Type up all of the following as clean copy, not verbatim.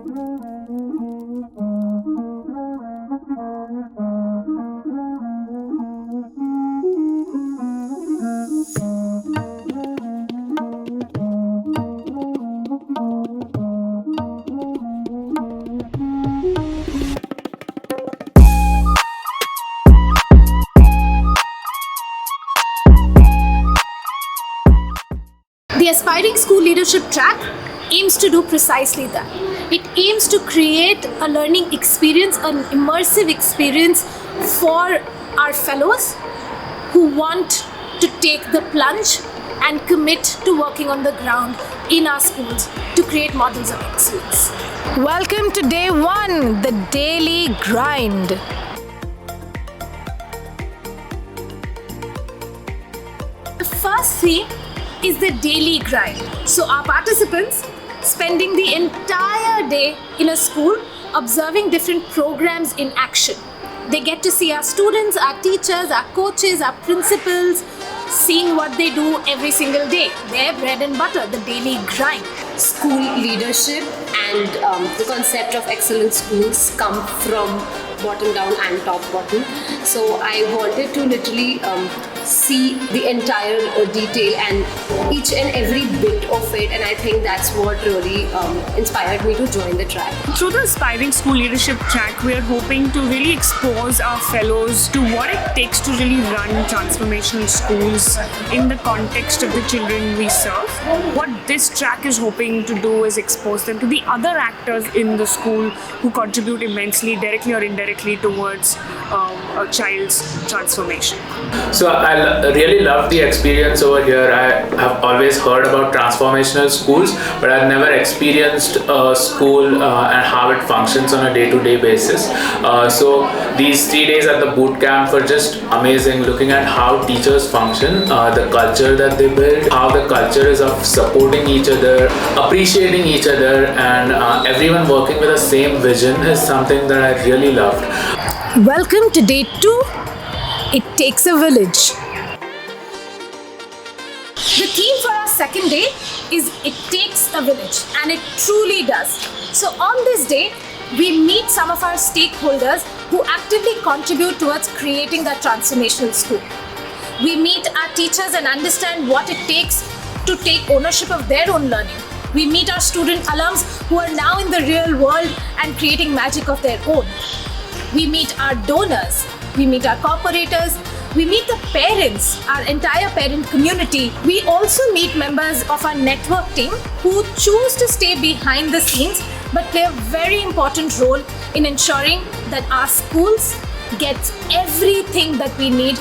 The Aspiring School Leadership track aims to do precisely that. It aims to create a learning experience, an immersive experience for our fellows who want to take the plunge and commit to working on the ground in our schools to create models of excellence. Welcome to day one, the daily grind. The first theme is the daily grind. So our participants spending the entire day in a school observing different programs in action. They get to see our students, our teachers, our coaches, our principals, seeing what they do every single day. Their bread and butter, the daily grind. School leadership and the concept of excellent schools come from bottom down and top bottom. So I wanted to literally see the entire detail and each and every bit of it, and I think that's what really inspired me to join the track. Through the Aspiring School Leadership track, we are hoping to really expose our fellows to what it takes to really run transformational schools in the context of the children we serve. What this track is hoping to do is expose them to the other actors in the school who contribute immensely, directly or indirectly, towards a child's transformation. So I really love the experience over here. I have always heard about transformational schools, but I've never experienced a school and how it functions on a day-to-day basis. So these 3 days at the boot camp were just amazing, looking at how teachers function, the culture that they build, how the culture is of supporting each other, appreciating each other, and everyone working with the same vision is something that I really loved. Welcome to day 2. It takes a village. The theme for our second day is It Takes a Village, and it truly does. So on this day, we meet some of our stakeholders who actively contribute towards creating that transformational school. We meet our teachers and understand what it takes to take ownership of their own learning. We meet our student alums who are now in the real world and creating magic of their own. We meet our donors, we meet our corporators, we meet the parents, our entire parent community. We also meet members of our network team who choose to stay behind the scenes but play a very important role in ensuring that our schools get everything that we need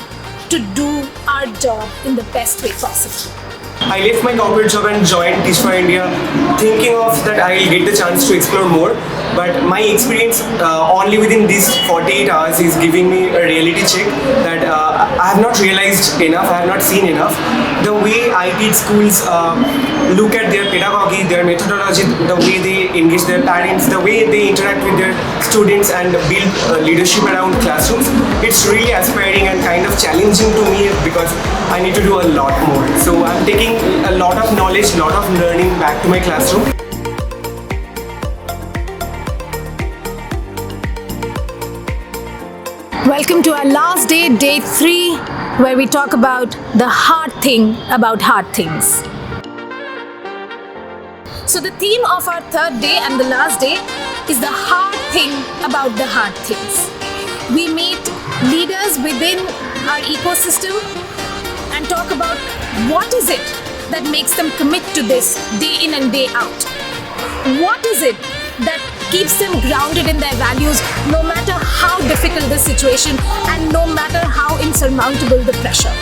to do our job in the best way possible. I left my corporate job and joined Teach for India, thinking of that I'll get the chance to explore more. But my experience only within these 48 hours is giving me a reality check that I have not realized enough, I have not seen enough. The way iTeach schools look at their pedagogy, their methodology, the way they engage their parents, the way they interact with their students and build leadership around classrooms, it's really aspiring and kind of challenging to me because I need to do a lot more. So I'm taking a lot of knowledge, lot of learning back to my classroom. Welcome to our last day, day 3, where we talk about the hard thing about hard things. So the theme of our third day and the last day is the hard thing about the hard things. We meet leaders within our ecosystem and talk about what is it that makes them commit to this day in and day out. What is it that keeps them grounded in their values no matter how difficult the situation and no matter how insurmountable the pressure.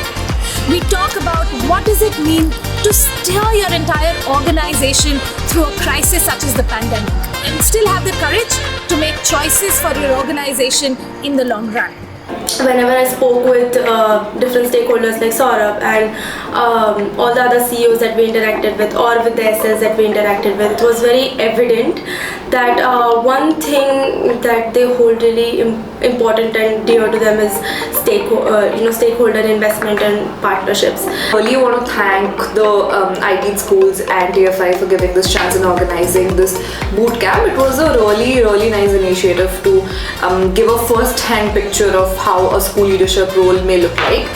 We talk about what does it mean to steer your entire organization through a crisis such as the pandemic and still have the courage to make choices for your organization in the long run. Whenever I spoke with different stakeholders like Saurabh and all the other CEOs that we interacted with or with the SLs that we interacted with, it was very evident that one thing that they hold really important and dear to them is stakeholder investment and partnerships. I really want to thank the iTeach schools and TFI for giving this chance and organizing this boot camp. It was a really nice initiative to give a first-hand picture of how a school leadership role may look like.